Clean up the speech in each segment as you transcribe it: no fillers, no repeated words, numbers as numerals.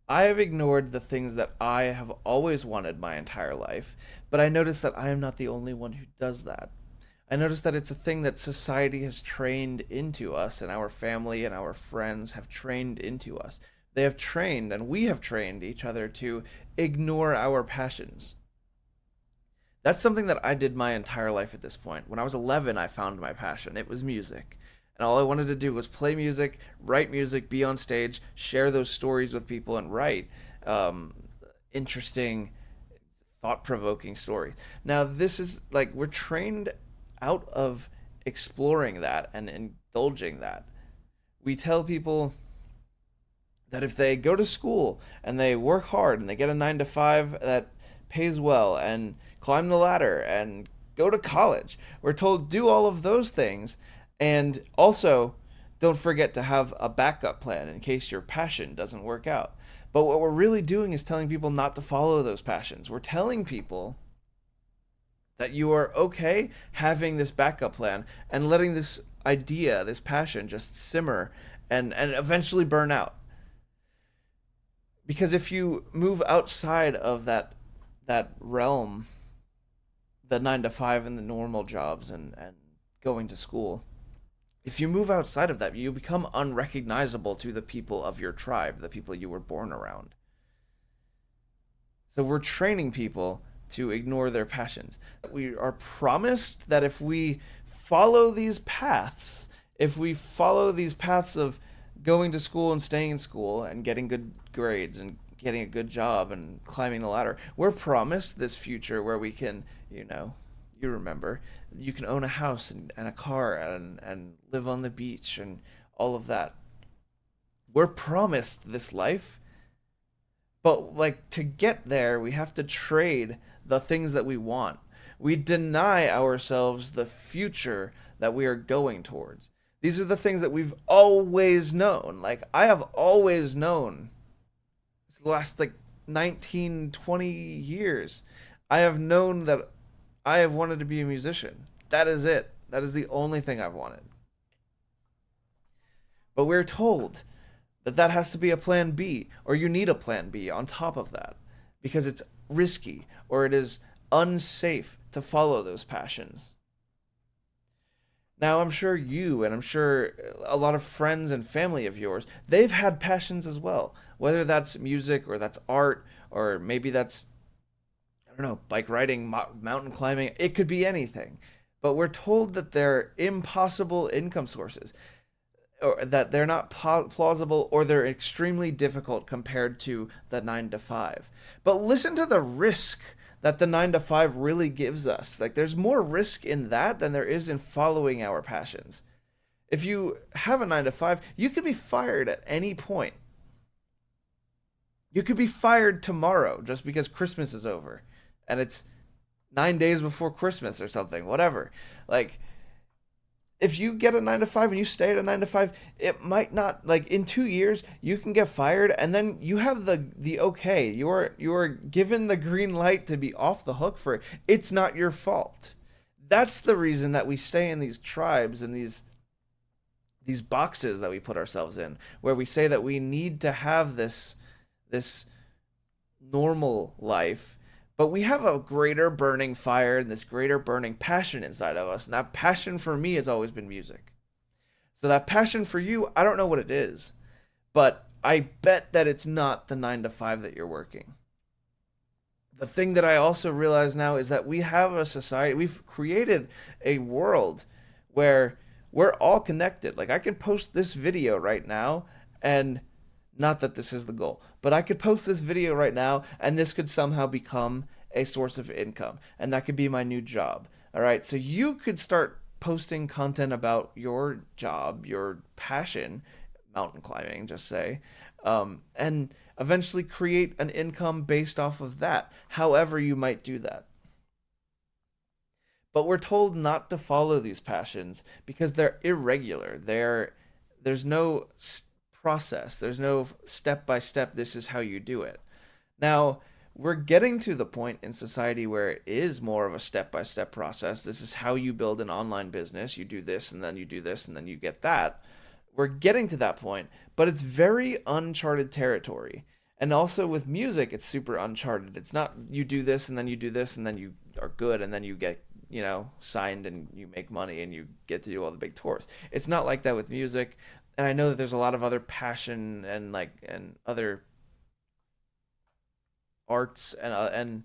I have ignored the things that I have always wanted my entire life, but I notice that I am not the only one who does that. I notice that it's a thing that society has trained into us, and our family and our friends have trained into us. They have trained, and we have trained each other to ignore our passions. That's something that I did my entire life at this point. When I was 11, I found my passion. It was music. And all I wanted to do was play music, write music, be on stage, share those stories with people, and write um, interesting, thought provoking stories. Now, this is like we're trained out of exploring that and indulging that. We tell people that if they go to school and they work hard and they get a 9 to 5 that pays well and climb the ladder and go to college, we're told do all of those things and also don't forget to have a backup plan in case your passion doesn't work out. But what we're really doing is telling people not to follow those passions. We're telling people that you are okay having this backup plan and letting this idea, this passion just simmer and eventually burn out. Because if you move outside of that realm, the 9 to 5 and the normal jobs and going to school, if you move outside of that, you become unrecognizable to the people of your tribe, the people you were born around. So we're training people to ignore their passions. We are promised that if we follow these paths, if we follow these paths of going to school and staying in school and getting good grades and getting a good job and climbing the ladder, we're promised this future where we can, you remember, you can own a house and a car and live on the beach and all of that. We're promised this life, but like to get there, we have to trade the things that we want. We deny ourselves the future that we are going towards. These are the things that we've always known. Like I have always known the last like 19, 20 years. I have known that I have wanted to be a musician. That is it. That is the only thing I've wanted. But we're told that that has to be a plan B, or you need a plan B on top of that because it's risky or it is unsafe to follow those passions. Now, I'm sure you and I'm sure a lot of friends and family of yours, they've had passions as well, whether that's music or that's art or maybe that's, I don't know, bike riding, mountain climbing. It could be anything. But we're told that they're impossible income sources, or that they're not plausible or they're extremely difficult compared to the 9 to 5. But listen to the risk that the 9 to 5 really gives us. Like there's more risk in that than there is in following our passions. If you have a 9 to 5, you could be fired at any point. You could be fired tomorrow just because Christmas is over and it's 9 days before Christmas or something, whatever. Like if you get a 9 to 5 and you stay at a 9 to 5, it might not, like in 2 years you can get fired and then you have the okay, you're given the green light to be off the hook for it. It's not your fault. That's the reason that we stay in these tribes and these boxes that we put ourselves in, where we say that we need to have this normal life, but we have a greater burning fire and this greater burning passion inside of us. And that passion for me has always been music. So that passion for you, I don't know what it is, but I bet that it's not the 9 to 5 that you're working. The thing that I also realize now is that we have a society, we've created a world where we're all connected. Like I can post this video right now and not that this is the goal, but I could post this video right now and this could somehow become a source of income and that could be my new job. All right. So you could start posting content about your job, your passion, mountain climbing, just say, and eventually create an income based off of that, however you might do that. But we're told not to follow these passions because they're irregular. There's no process. There's no step by step. This is how you do it. Now, we're getting to the point in society where it is more of a step by step process. This is how you build an online business. You do this and then you do this and then you get that. We're getting to that point, but it's very uncharted territory. And also with music, it's super uncharted. It's not you do this and then you do this and then you are good and then you get, signed and you make money and you get to do all the big tours. It's not like that with music. And I know that there's a lot of other passion and other arts and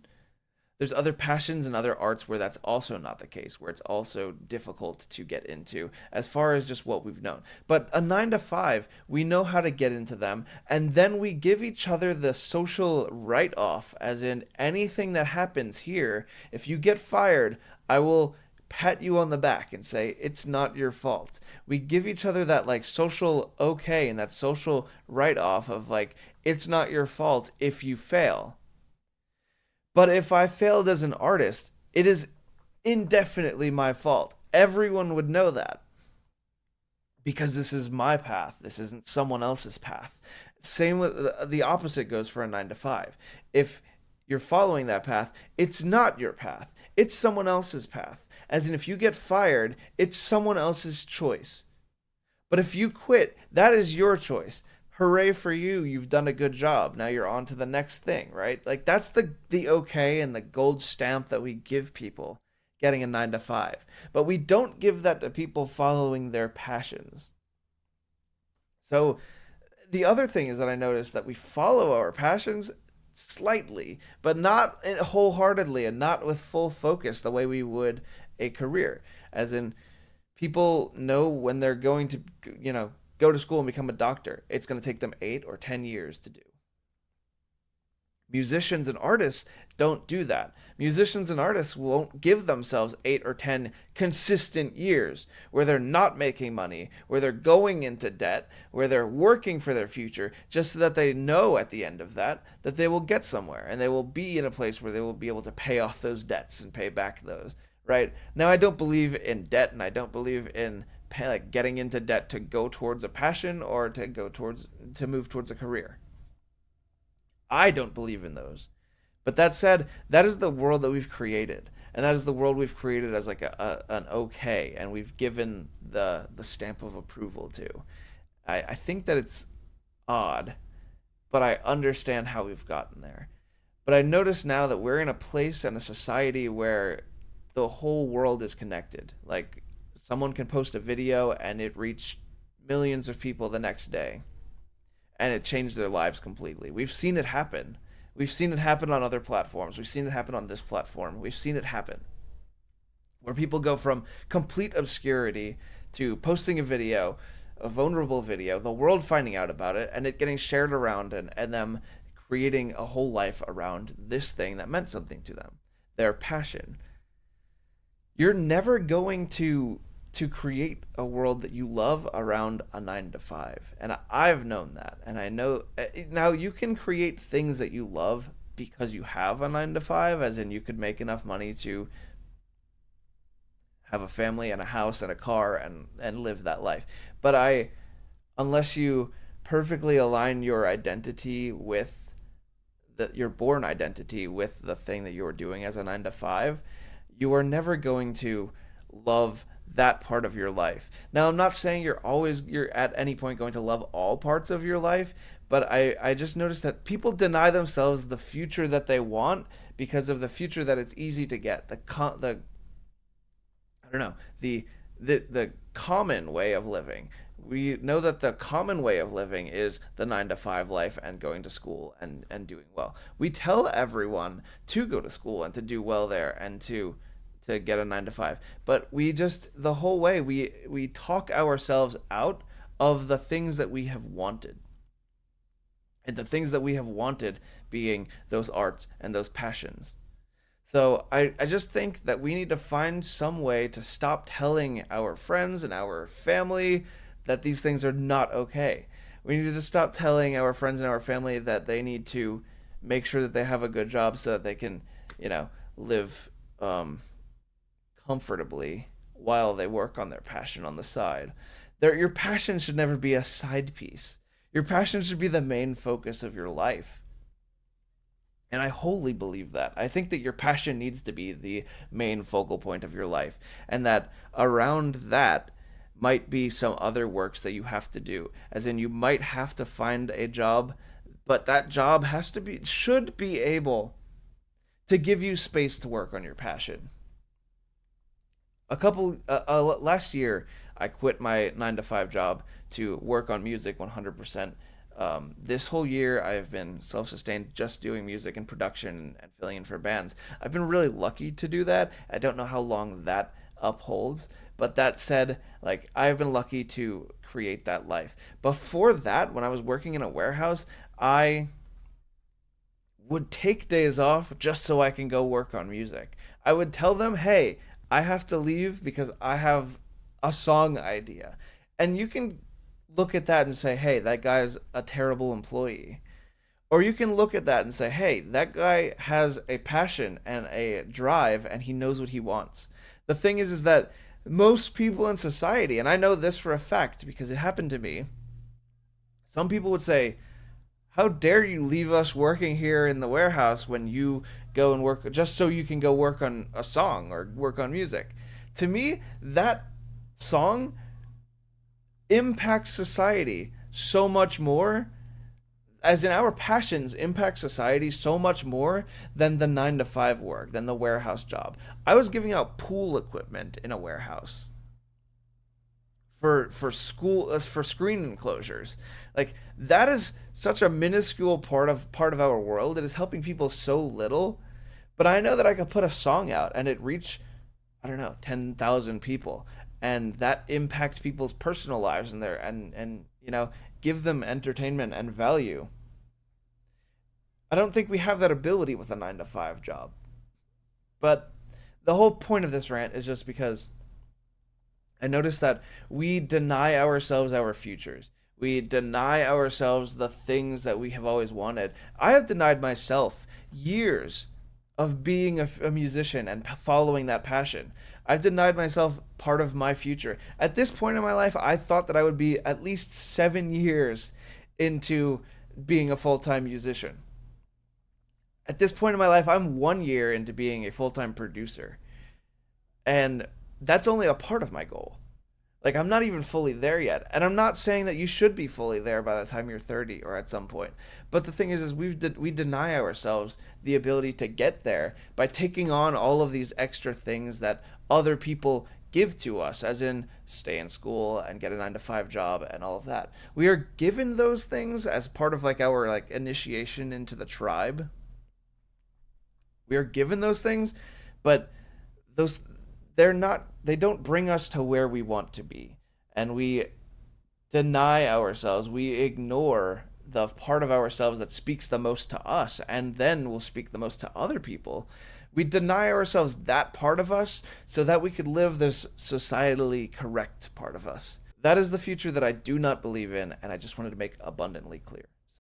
there's other passions and other arts where that's also not the case, where it's also difficult to get into as far as just what we've known. But a 9 to 5, we know how to get into them, and then we give each other the social write off, as in anything that happens here, if you get fired, I will pat you on the back and say it's not your fault. We give each other that like social okay and that social write off of like it's not your fault if you fail. But if I failed as an artist, it is indefinitely my fault. Everyone would know that because this is my path. This isn't someone else's path. Same with the opposite goes for a 9 to 5. If you're following that path, it's not your path. It's someone else's path. As in, if you get fired, it's someone else's choice. But if you quit, that is your choice. Hooray for you, you've done a good job. Now you're on to the next thing, right? Like that's the okay and the gold stamp that we give people getting a 9 to 5. But we don't give that to people following their passions. So the other thing is that I noticed that we follow our passions slightly, but not wholeheartedly and not with full focus the way we would a career. As in, people know when they're going to, go to school and become a doctor, it's going to take them 8 or 10 years to do. Musicians and artists don't do that. Musicians and artists won't give themselves 8 or 10 consistent years where they're not making money, where they're going into debt, where they're working for their future, just so that they know at the end of that they will get somewhere and they will be in a place where they will be able to pay off those debts and pay back those. Right now, I don't believe in debt, and I don't believe in like getting into debt to go towards a passion or to move towards a career. I don't believe in those. But that said, that is the world that we've created, and that is the world we've created as like an okay, and we've given the stamp of approval to. I think that it's odd, but I understand how we've gotten there. But I notice now that we're in a place and a society where the whole world is connected. Like someone can post a video and it reach millions of people the next day and it changed their lives completely. We've seen it happen. We've seen it happen on other platforms. We've seen it happen on this platform. We've seen it happen where people go from complete obscurity to posting a video, a vulnerable video, the world finding out about it, and it getting shared around and them creating a whole life around this thing that meant something to them, their passion. You're never going to create a world that you love around a 9 to 5. And I've known that. And I know now you can create things that you love because you have a 9 to 5, as in you could make enough money to have a family and a house and a car and live that life. But unless you perfectly align your identity with your born identity with the thing that you're doing as a 9 to 5, you are never going to love that part of your life. Now, I'm not saying you're at any point going to love all parts of your life, but I just noticed that people deny themselves the future that they want because of the future that it's easy to get. The I don't know, the common way of living. We know that the common way of living is the 9 to 5 life and going to school and doing well. We tell everyone to go to school and to do well there and to get a 9 to 5. But we just the whole way we talk ourselves out of the things that we have wanted. And the things that we have wanted being those arts and those passions. So I just think that we need to find some way to stop telling our friends and our family that these things are not okay. We need to stop telling our friends and our family that they need to make sure that they have a good job so that they can, live comfortably while they work on their passion on the side. Your passion should never be a side piece. Your passion should be the main focus of your life. And I wholly believe that. I think that your passion needs to be the main focal point of your life, and that around that might be some other works that you have to do. As in, you might have to find a job but that job should be able to give you space to work on your passion. Last year, I quit my 9 to 5 job to work on music 100%. This whole year, I have been self-sustained, just doing music and production and filling in for bands. I've been really lucky to do that. I don't know how long that upholds, but that said, like, I've been lucky to create that life. Before that, when I was working in a warehouse, I would take days off just so I can go work on music. I would tell them, "Hey, I have to leave because I have a song idea." And you can look at that and say, "Hey, that guy's a terrible employee." Or you can look at that and say, "Hey, that guy has a passion and a drive and he knows what he wants." The thing is that most people in society, and I know this for a fact because it happened to me, some people would say, "How dare you leave us working here in the warehouse when you go and work just so you can go work on a song or work on music?" To me, that song impacts society so much more, as in our passions impact society so much more than the 9 to 5 work, than the warehouse job. I was giving out pool equipment in a warehouse for screen enclosures. Like, that is such a minuscule part of our world. It is helping people so little, but I know that I could put a song out and it reach, I don't know, 10,000 people, and that impact people's personal lives and give them entertainment and value. I don't think we have that ability with a 9 to 5 job. But the whole point of this rant is just because I noticed that we deny ourselves our futures. We deny ourselves the things that we have always wanted. I have denied myself years of being a musician and following that passion. I've denied myself part of my future. At this point in my life, I thought that I would be at least 7 years into being a full time musician. At this point in my life, I'm 1 year into being a full time producer. And that's only a part of my goal. Like, I'm not even fully there yet. And I'm not saying that you should be fully there by the time you're 30 or at some point. But the thing is we deny ourselves the ability to get there by taking on all of these extra things that other people give to us, as in stay in school and get a 9 to 5 job and all of that. We are given those things as part of like our like initiation into the tribe. We are given those things, but those they don't bring us to where we want to be. And we deny ourselves, we ignore the part of ourselves that speaks the most to us and then will speak the most to other people. We deny ourselves that part of us so that we could live this societally correct part of us. That is the future that I do not believe in, and I just wanted to make abundantly clear.